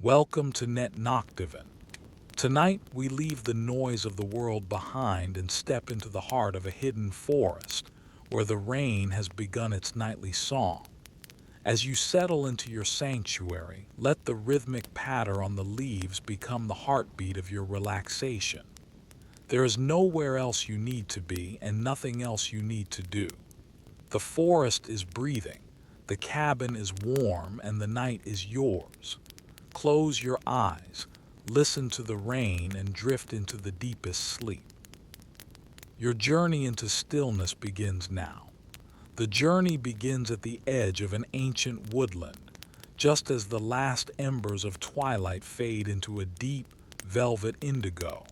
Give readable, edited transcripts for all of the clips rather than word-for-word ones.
Welcome to NET Noctivon. Tonight, we leave the noise of the world behind and step into the heart of a hidden forest where the rain has begun its nightly song. As you settle into your sanctuary, let the rhythmic patter on the leaves become the heartbeat of your relaxation. There is nowhere else you need to be and nothing else you need to do. The forest is breathing, the cabin is warm, and the night is yours. Close your eyes, listen to the rain, and drift into the deepest sleep. Your journey into stillness begins now. The journey begins at the edge of an ancient woodland, just as the last embers of twilight fade into a deep, velvet indigo.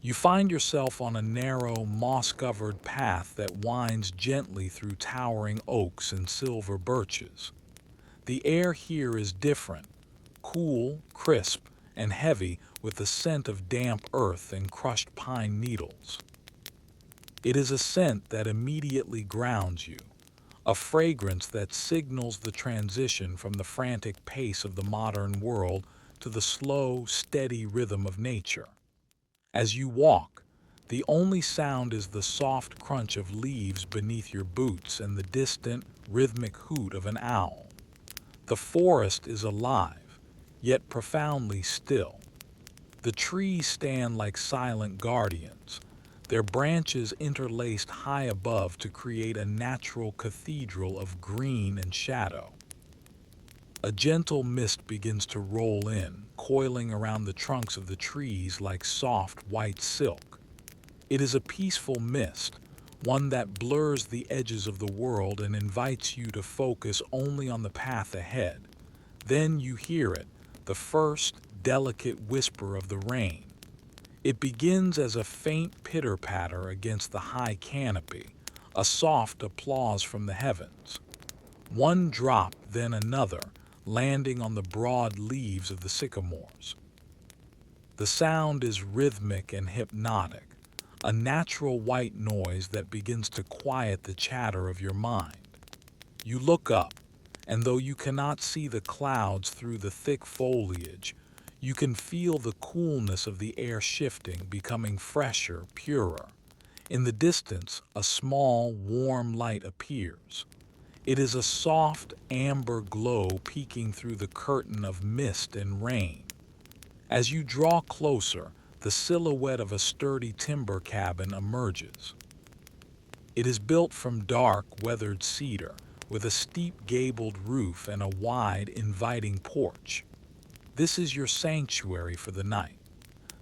You find yourself on a narrow, moss-covered path that winds gently through towering oaks and silver birches. The air here is different, cool, crisp, and heavy with the scent of damp earth and crushed pine needles. It is a scent that immediately grounds you, a fragrance that signals the transition from the frantic pace of the modern world to the slow, steady rhythm of nature. As you walk, the only sound is the soft crunch of leaves beneath your boots and the distant, rhythmic hoot of an owl. The forest is alive, yet profoundly still. The trees stand like silent guardians, their branches interlaced high above to create a natural cathedral of green and shadow. A gentle mist begins to roll in, coiling around the trunks of the trees like soft white silk. It is a peaceful mist, one that blurs the edges of the world and invites you to focus only on the path ahead. Then you hear it, the first delicate whisper of the rain. It begins as a faint pitter-patter against the high canopy, a soft applause from the heavens. One drop, then another, landing on the broad leaves of the sycamores. The sound is rhythmic and hypnotic, a natural white noise that begins to quiet the chatter of your mind. You look up, and though you cannot see the clouds through the thick foliage, you can feel the coolness of the air shifting, becoming fresher, purer. In the distance, a small, warm light appears. It is a soft, amber glow peeking through the curtain of mist and rain. As you draw closer, the silhouette of a sturdy timber cabin emerges. It is built from dark, weathered cedar, with a steep gabled roof and a wide, inviting porch. This is your sanctuary for the night.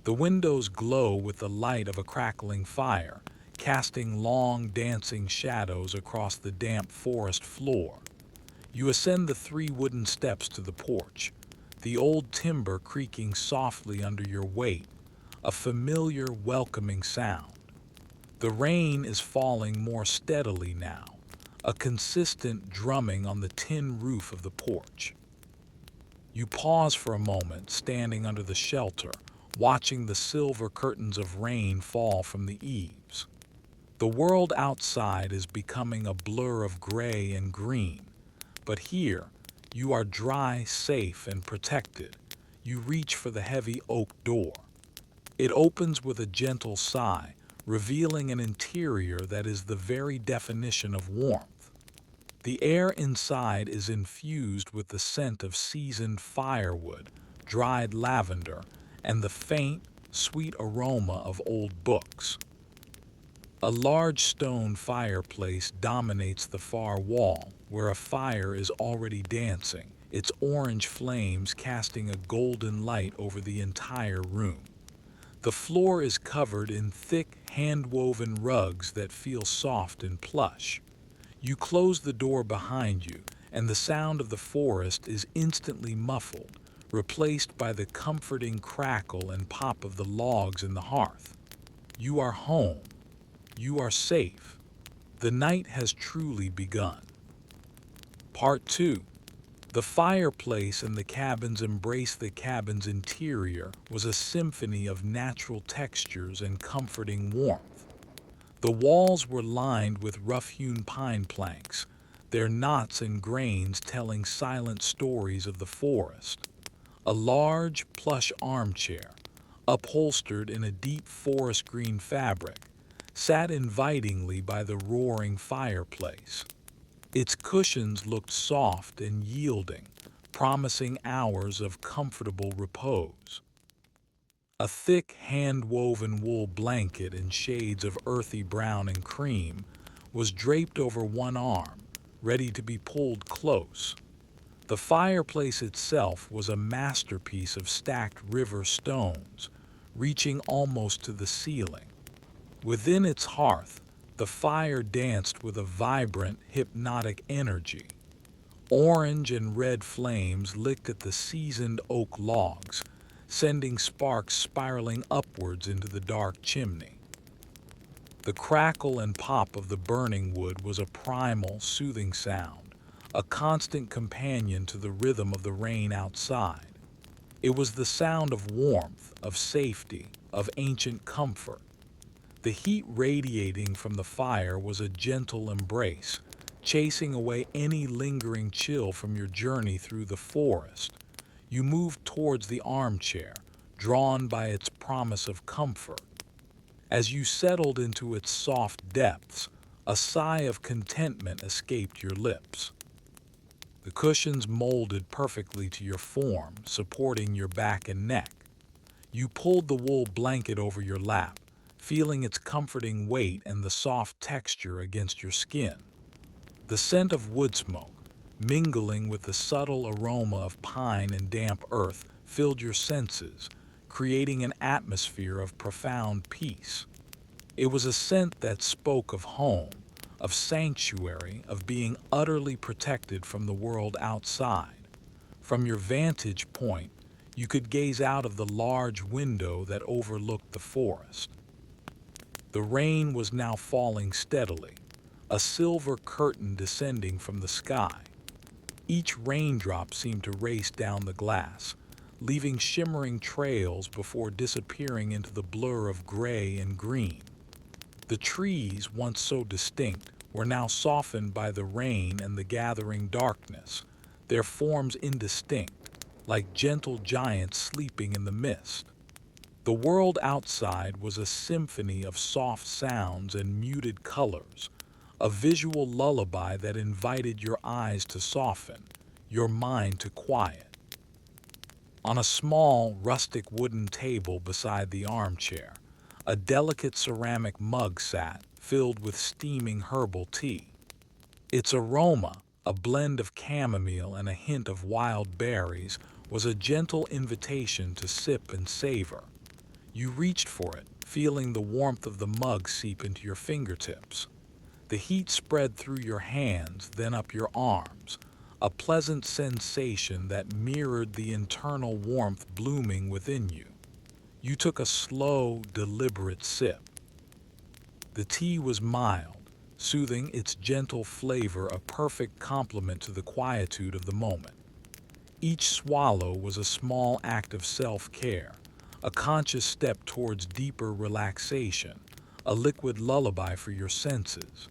The windows glow with the light of a crackling fire, casting long, dancing shadows across the damp forest floor. You ascend the 3 wooden steps to the porch, the old timber creaking softly under your weight, a familiar, welcoming sound. The rain is falling more steadily now, a consistent drumming on the tin roof of the porch. You pause for a moment, standing under the shelter, watching the silver curtains of rain fall from the eaves. The world outside is becoming a blur of gray and green, but here, you are dry, safe, and protected. You reach for the heavy oak door. It opens with a gentle sigh, revealing an interior that is the very definition of warmth. The air inside is infused with the scent of seasoned firewood, dried lavender, and the faint, sweet aroma of old books. A large stone fireplace dominates the far wall, where a fire is already dancing, its orange flames casting a golden light over the entire room. The floor is covered in thick, hand-woven rugs that feel soft and plush. You close the door behind you, and the sound of the forest is instantly muffled, replaced by the comforting crackle and pop of the logs in the hearth. You are home. You are safe. The night has truly begun. Part 2. The fireplace and the cabin's embrace. The cabin's interior was a symphony of natural textures and comforting warmth. The walls were lined with rough-hewn pine planks, their knots and grains telling silent stories of the forest. A large, plush armchair, upholstered in a deep forest green fabric, sat invitingly by the roaring fireplace. Its cushions looked soft and yielding, promising hours of comfortable repose. A thick hand-woven wool blanket in shades of earthy brown and cream was draped over one arm, ready to be pulled close. The fireplace itself was a masterpiece of stacked river stones, reaching almost to the ceiling. Within its hearth, the fire danced with a vibrant, hypnotic energy. Orange and red flames licked at the seasoned oak logs, sending sparks spiraling upwards into the dark chimney. The crackle and pop of the burning wood was a primal, soothing sound, a constant companion to the rhythm of the rain outside. It was the sound of warmth, of safety, of ancient comfort. The heat radiating from the fire was a gentle embrace, chasing away any lingering chill from your journey through the forest. You moved towards the armchair, drawn by its promise of comfort. As you settled into its soft depths, a sigh of contentment escaped your lips. The cushions molded perfectly to your form, supporting your back and neck. You pulled the wool blanket over your lap, feeling its comforting weight and the soft texture against your skin. The scent of wood smoke, mingling with the subtle aroma of pine and damp earth, filled your senses, creating an atmosphere of profound peace. It was a scent that spoke of home, of sanctuary, of being utterly protected from the world outside. From your vantage point, you could gaze out of the large window that overlooked the forest. The rain was now falling steadily, a silver curtain descending from the sky. Each raindrop seemed to race down the glass, leaving shimmering trails before disappearing into the blur of gray and green. The trees, once so distinct, were now softened by the rain and the gathering darkness, their forms indistinct, like gentle giants sleeping in the mist. The world outside was a symphony of soft sounds and muted colors, a visual lullaby that invited your eyes to soften, your mind to quiet. On a small, rustic wooden table beside the armchair, a delicate ceramic mug sat, filled with steaming herbal tea. Its aroma, a blend of chamomile and a hint of wild berries, was a gentle invitation to sip and savor. You reached for it, feeling the warmth of the mug seep into your fingertips. The heat spread through your hands, then up your arms, a pleasant sensation that mirrored the internal warmth blooming within you. You took a slow, deliberate sip. The tea was mild, soothing, its gentle flavor a perfect complement to the quietude of the moment. Each swallow was a small act of self-care, a conscious step towards deeper relaxation, a liquid lullaby for your senses.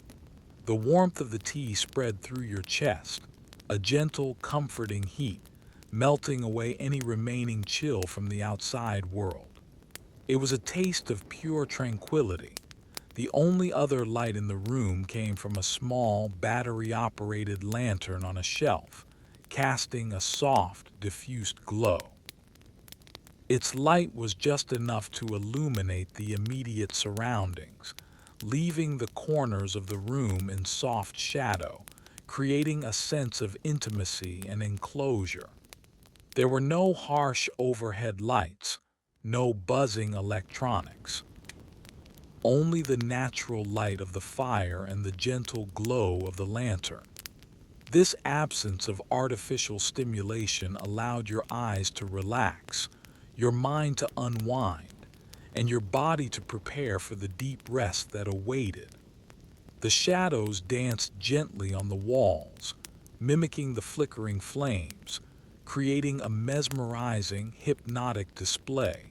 The warmth of the tea spread through your chest, a gentle, comforting heat, melting away any remaining chill from the outside world. It was a taste of pure tranquility. The only other light in the room came from a small, battery-operated lantern on a shelf, casting a soft, diffused glow. Its light was just enough to illuminate the immediate surroundings, leaving the corners of the room in soft shadow, creating a sense of intimacy and enclosure. There were no harsh overhead lights, no buzzing electronics. Only the natural light of the fire and the gentle glow of the lantern. This absence of artificial stimulation allowed your eyes to relax, your mind to unwind, and your body to prepare for the deep rest that awaited. The shadows danced gently on the walls, mimicking the flickering flames, creating a mesmerizing, hypnotic display.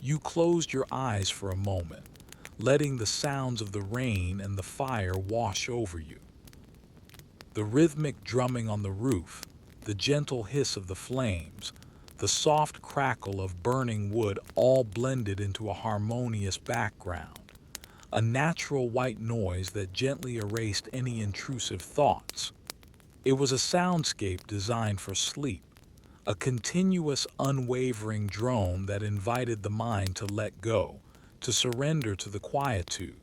You closed your eyes for a moment, letting the sounds of the rain and the fire wash over you. The rhythmic drumming on the roof, the gentle hiss of the flames, the soft crackle of burning wood all blended into a harmonious background, a natural white noise that gently erased any intrusive thoughts. It was a soundscape designed for sleep, a continuous, unwavering drone that invited the mind to let go, to surrender to the quietude.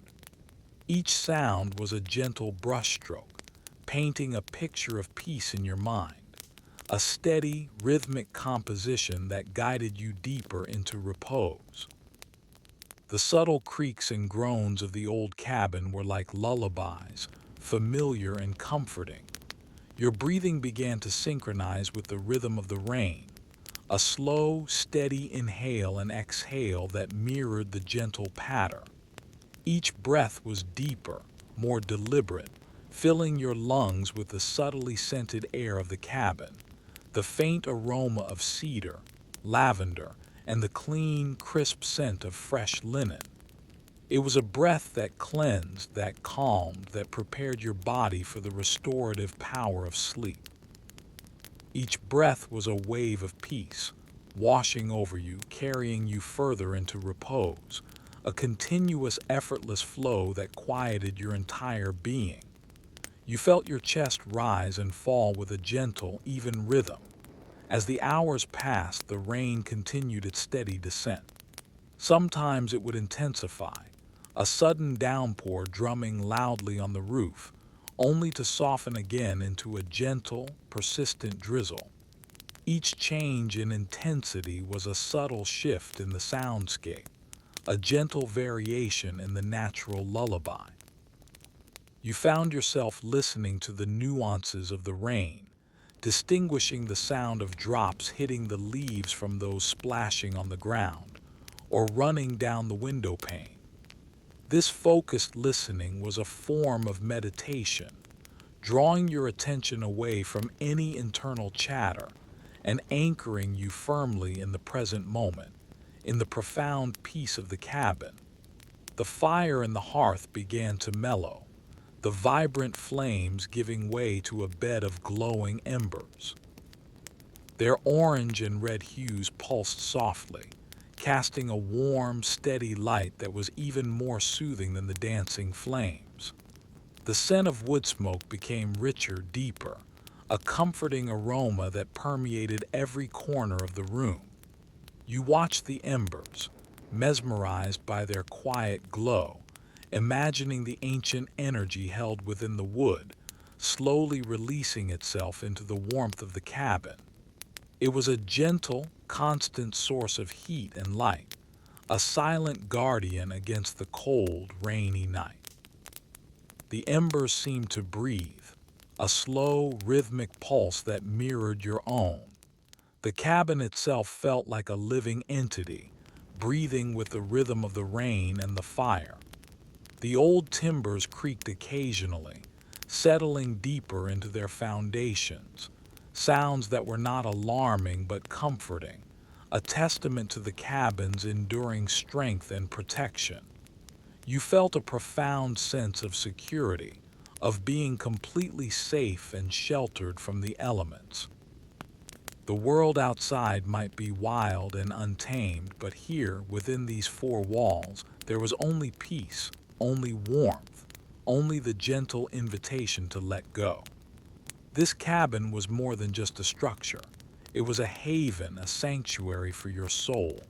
Each sound was a gentle brushstroke, painting a picture of peace in your mind, a steady, rhythmic composition that guided you deeper into repose. The subtle creaks and groans of the old cabin were like lullabies, familiar and comforting. Your breathing began to synchronize with the rhythm of the rain, a slow, steady inhale and exhale that mirrored the gentle patter. Each breath was deeper, more deliberate, filling your lungs with the subtly scented air of the cabin, the faint aroma of cedar, lavender, and the clean, crisp scent of fresh linen. It was a breath that cleansed, that calmed, that prepared your body for the restorative power of sleep. Each breath was a wave of peace, washing over you, carrying you further into repose, a continuous, effortless flow that quieted your entire being. You felt your chest rise and fall with a gentle, even rhythm. As the hours passed, the rain continued its steady descent. Sometimes it would intensify, a sudden downpour drumming loudly on the roof, only to soften again into a gentle, persistent drizzle. Each change in intensity was a subtle shift in the soundscape, a gentle variation in the natural lullaby. You found yourself listening to the nuances of the rain, distinguishing the sound of drops hitting the leaves from those splashing on the ground or running down the window pane. This focused listening was a form of meditation, drawing your attention away from any internal chatter and anchoring you firmly in the present moment, in the profound peace of the cabin. The fire in the hearth began to mellow, the vibrant flames giving way to a bed of glowing embers. Their orange and red hues pulsed softly, casting a warm, steady light that was even more soothing than the dancing flames. The scent of wood smoke became richer, deeper, a comforting aroma that permeated every corner of the room. You watched the embers, mesmerized by their quiet glow, imagining the ancient energy held within the wood, slowly releasing itself into the warmth of the cabin. It was a gentle, constant source of heat and light, a silent guardian against the cold, rainy night. The embers seemed to breathe, a slow, rhythmic pulse that mirrored your own. The cabin itself felt like a living entity, breathing with the rhythm of the rain and the fire. The old timbers creaked occasionally, settling deeper into their foundations, sounds that were not alarming but comforting, a testament to the cabin's enduring strength and protection. You felt a profound sense of security, of being completely safe and sheltered from the elements. The world outside might be wild and untamed, but here, within these four walls, there was only peace, only warmth, only the gentle invitation to let go. This cabin was more than just a structure. It was a haven, a sanctuary for your soul.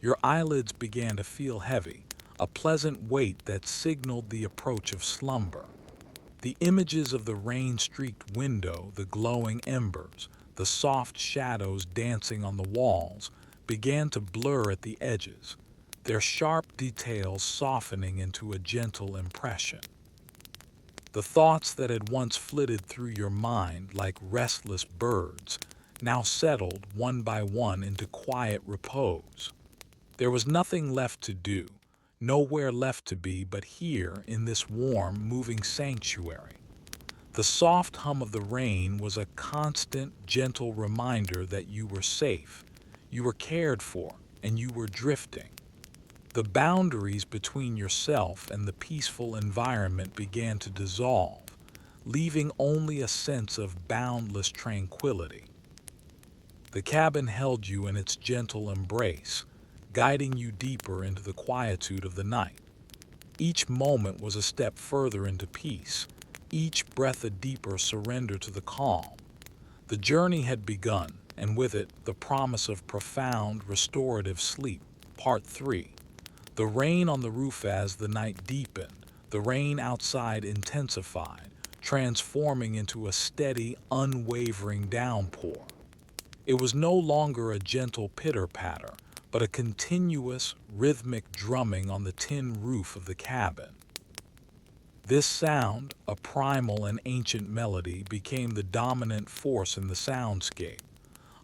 Your eyelids began to feel heavy, a pleasant weight that signaled the approach of slumber. The images of the rain-streaked window, the glowing embers, the soft shadows dancing on the walls, began to blur at the edges, their sharp details softening into a gentle impression. The thoughts that had once flitted through your mind like restless birds now settled one by one into quiet repose. There was nothing left to do, nowhere left to be but here in this warm, moving sanctuary. The soft hum of the rain was a constant, gentle reminder that you were safe, you were cared for, and you were drifting. The boundaries between yourself and the peaceful environment began to dissolve, leaving only a sense of boundless tranquility. The cabin held you in its gentle embrace, guiding you deeper into the quietude of the night. Each moment was a step further into peace, each breath a deeper surrender to the calm. The journey had begun, and with it, the promise of profound, restorative sleep. Part 3. The rain on the roof. As the night deepened, the rain outside intensified, transforming into a steady, unwavering downpour. It was no longer a gentle pitter-patter, but a continuous, rhythmic drumming on the tin roof of the cabin. This sound, a primal and ancient melody, became the dominant force in the soundscape,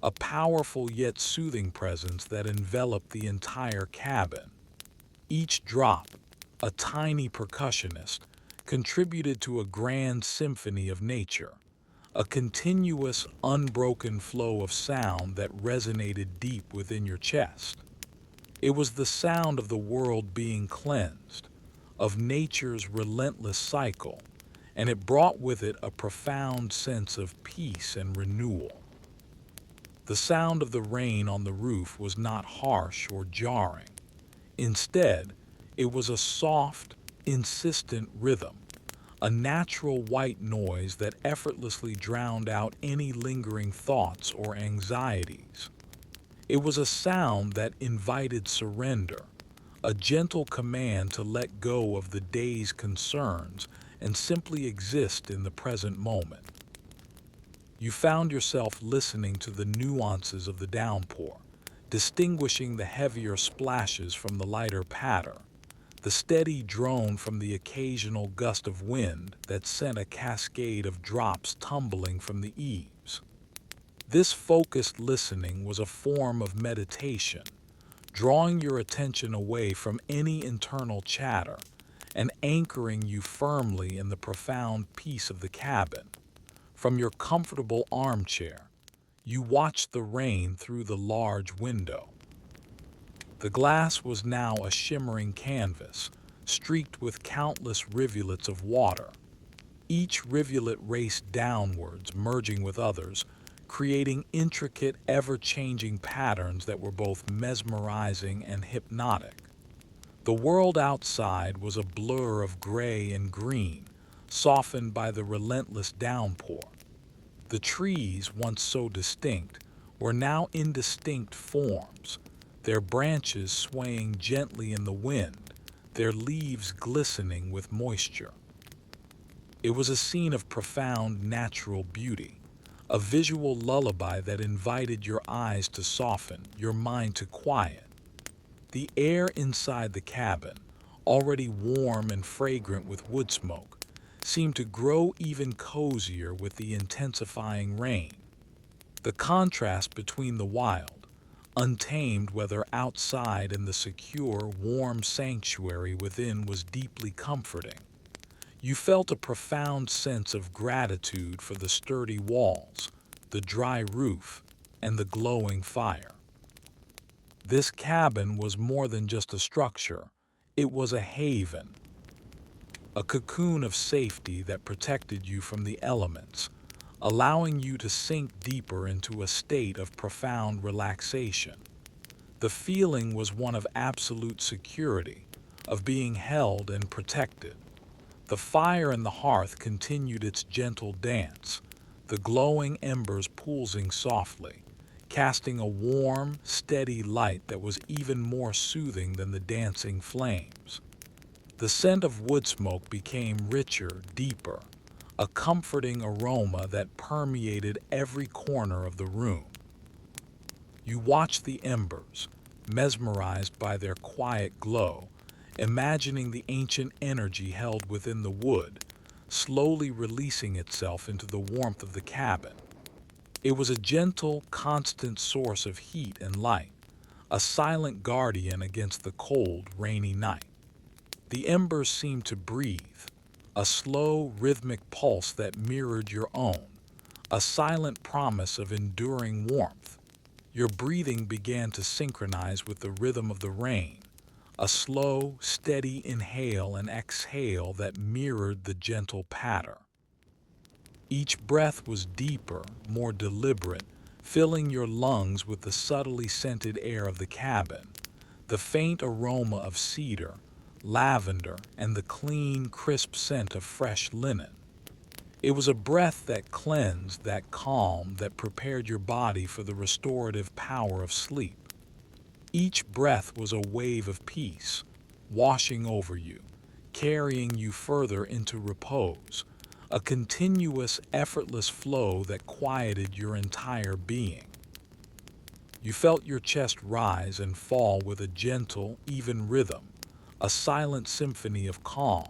a powerful yet soothing presence that enveloped the entire cabin. Each drop, a tiny percussionist, contributed to a grand symphony of nature, a continuous, unbroken flow of sound that resonated deep within your chest. It was the sound of the world being cleansed, of nature's relentless cycle, and it brought with it a profound sense of peace and renewal. The sound of the rain on the roof was not harsh or jarring. Instead, it was a soft, insistent rhythm, a natural white noise that effortlessly drowned out any lingering thoughts or anxieties. It was a sound that invited surrender, a gentle command to let go of the day's concerns and simply exist in the present moment. You found yourself listening to the nuances of the downpour, distinguishing the heavier splashes from the lighter patter, the steady drone from the occasional gust of wind that sent a cascade of drops tumbling from the eaves. This focused listening was a form of meditation, drawing your attention away from any internal chatter and anchoring you firmly in the profound peace of the cabin. From your comfortable armchair, you watched the rain through the large window. The glass was now a shimmering canvas, streaked with countless rivulets of water. Each rivulet raced downwards, merging with others, creating intricate, ever-changing patterns that were both mesmerizing and hypnotic. The world outside was a blur of gray and green, softened by the relentless downpour. The trees, once so distinct, were now indistinct forms, their branches swaying gently in the wind, their leaves glistening with moisture. It was a scene of profound natural beauty, a visual lullaby that invited your eyes to soften, your mind to quiet. The air inside the cabin, already warm and fragrant with wood smoke, seemed to grow even cozier with the intensifying rain. The contrast between the wild, untamed weather outside and the secure, warm sanctuary within was deeply comforting. You felt a profound sense of gratitude for the sturdy walls, the dry roof, and the glowing fire. This cabin was more than just a structure. It was a haven, a cocoon of safety that protected you from the elements, allowing you to sink deeper into a state of profound relaxation. The feeling was one of absolute security, of being held and protected. The fire in the hearth continued its gentle dance, the glowing embers pulsing softly, casting a warm, steady light that was even more soothing than the dancing flames. The scent of wood smoke became richer, deeper, a comforting aroma that permeated every corner of the room. You watched the embers, mesmerized by their quiet glow, imagining the ancient energy held within the wood, slowly releasing itself into the warmth of the cabin. It was a gentle, constant source of heat and light, a silent guardian against the cold, rainy night. The embers seemed to breathe, a slow, rhythmic pulse that mirrored your own, a silent promise of enduring warmth. Your breathing began to synchronize with the rhythm of the rain, a slow, steady inhale and exhale that mirrored the gentle patter. Each breath was deeper, more deliberate, filling your lungs with the subtly scented air of the cabin, the faint aroma of cedar, lavender, and the clean, crisp scent of fresh linen. It was a breath that cleansed, that calmed, that prepared your body for the restorative power of sleep. Each breath was a wave of peace, washing over you, carrying you further into repose, a continuous, effortless flow that quieted your entire being. You felt your chest rise and fall with a gentle, even rhythm, a silent symphony of calm.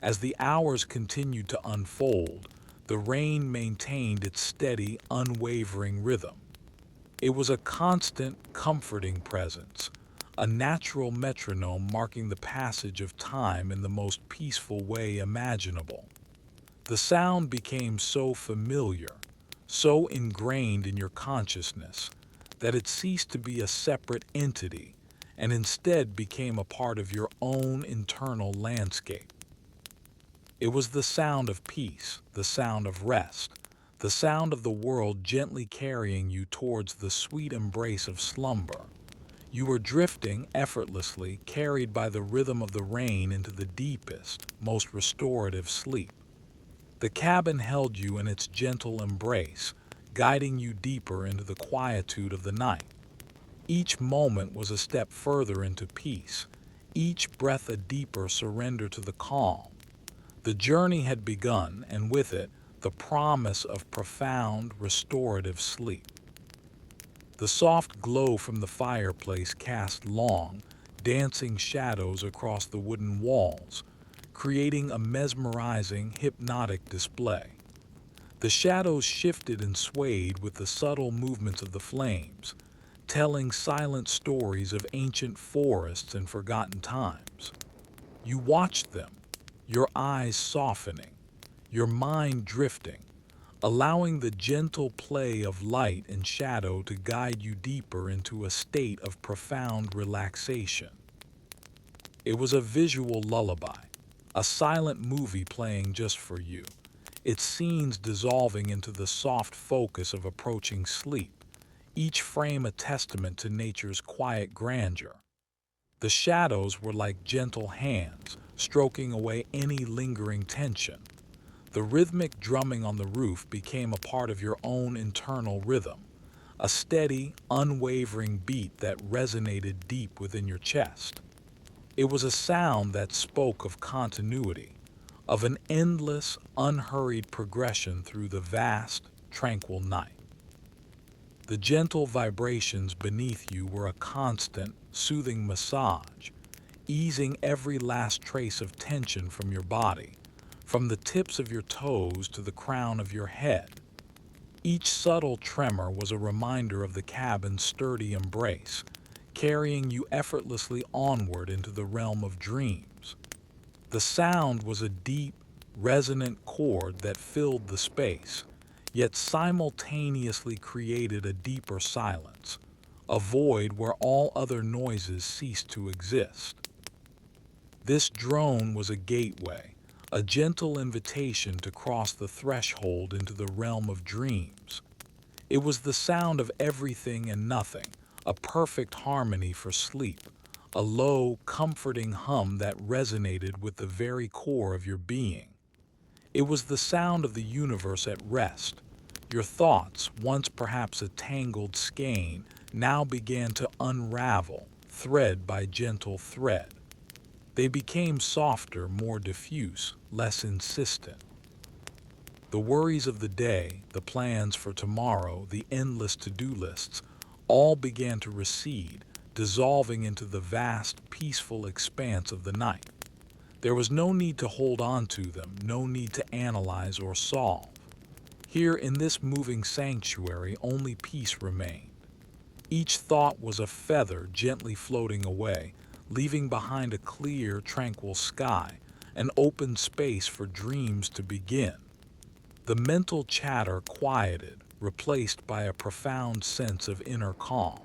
As the hours continued to unfold, the rain maintained its steady, unwavering rhythm. It was a constant, comforting presence, a natural metronome marking the passage of time in the most peaceful way imaginable. The sound became so familiar, so ingrained in your consciousness, that it ceased to be a separate entity and instead became a part of your own internal landscape. It was the sound of peace, the sound of rest, the sound of the world gently carrying you towards the sweet embrace of slumber. You were drifting effortlessly, carried by the rhythm of the rain into the deepest, most restorative sleep. The cabin held you in its gentle embrace, guiding you deeper into the quietude of the night. Each moment was a step further into peace, each breath a deeper surrender to the calm. The journey had begun, and with it, the promise of profound, restorative sleep. The soft glow from the fireplace cast long, dancing shadows across the wooden walls, creating a mesmerizing, hypnotic display. The shadows shifted and swayed with the subtle movements of the flames, telling silent stories of ancient forests and forgotten times. You watched them, your eyes softening, your mind drifting, allowing the gentle play of light and shadow to guide you deeper into a state of profound relaxation. It was a visual lullaby, a silent movie playing just for you, its scenes dissolving into the soft focus of approaching sleep, each frame a testament to nature's quiet grandeur. The shadows were like gentle hands, stroking away any lingering tension. The rhythmic drumming on the roof became a part of your own internal rhythm, a steady, unwavering beat that resonated deep within your chest. It was a sound that spoke of continuity, of an endless, unhurried progression through the vast, tranquil night. The gentle vibrations beneath you were a constant, soothing massage, easing every last trace of tension from your body, from the tips of your toes to the crown of your head. Each subtle tremor was a reminder of the cabin's sturdy embrace, carrying you effortlessly onward into the realm of dreams. The sound was a deep, resonant chord that filled the space, yet simultaneously created a deeper silence, a void where all other noises ceased to exist. This drone was a gateway, a gentle invitation to cross the threshold into the realm of dreams. It was the sound of everything and nothing, a perfect harmony for sleep, a low, comforting hum that resonated with the very core of your being. It was the sound of the universe at rest. Your thoughts, once perhaps a tangled skein, now began to unravel, thread by gentle thread. They became softer, more diffuse, less insistent. The worries of the day, the plans for tomorrow, the endless to-do lists, all began to recede, dissolving into the vast, peaceful expanse of the night. There was no need to hold on to them, no need to analyze or solve. Here in this moving sanctuary, only peace remained. Each thought was a feather gently floating away, leaving behind a clear, tranquil sky, an open space for dreams to begin. The mental chatter quieted, replaced by a profound sense of inner calm.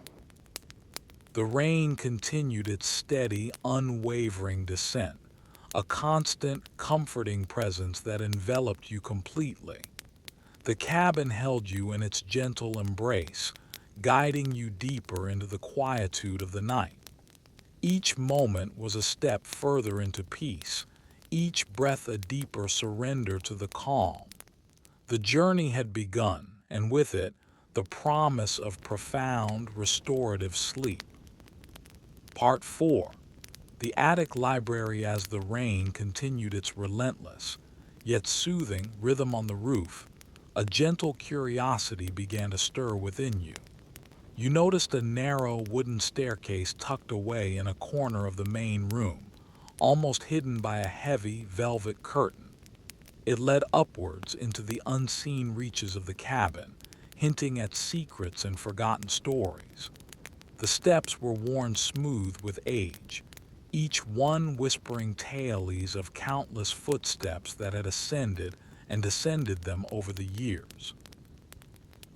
The rain continued its steady, unwavering descent, a constant, comforting presence that enveloped you completely. The cabin held you in its gentle embrace, guiding you deeper into the quietude of the night. Each moment was a step further into peace, each breath a deeper surrender to the calm. The journey had begun, and with it, the promise of profound, restorative sleep. Part 4. The attic library as the rain continued its relentless, yet soothing, rhythm on the roof. A gentle curiosity began to stir within you. You noticed a narrow wooden staircase tucked away in a corner of the main room, almost hidden by a heavy velvet curtain. It led upwards into the unseen reaches of the cabin, hinting at secrets and forgotten stories. The steps were worn smooth with age, each one whispering tales of countless footsteps that had ascended and descended them over the years.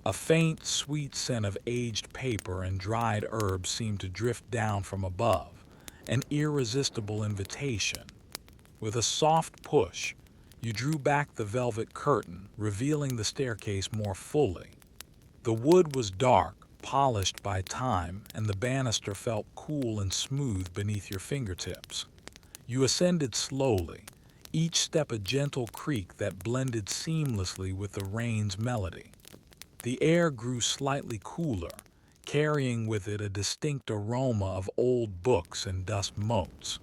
A faint, sweet scent of aged paper and dried herbs seemed to drift down from above, an irresistible invitation. With a soft push, you drew back the velvet curtain, revealing the staircase more fully. The wood was dark, polished by time, and the banister felt cool and smooth beneath your fingertips. You ascended slowly, each step a gentle creak that blended seamlessly with the rain's melody. The air grew slightly cooler, carrying with it a distinct aroma of old books and dust motes.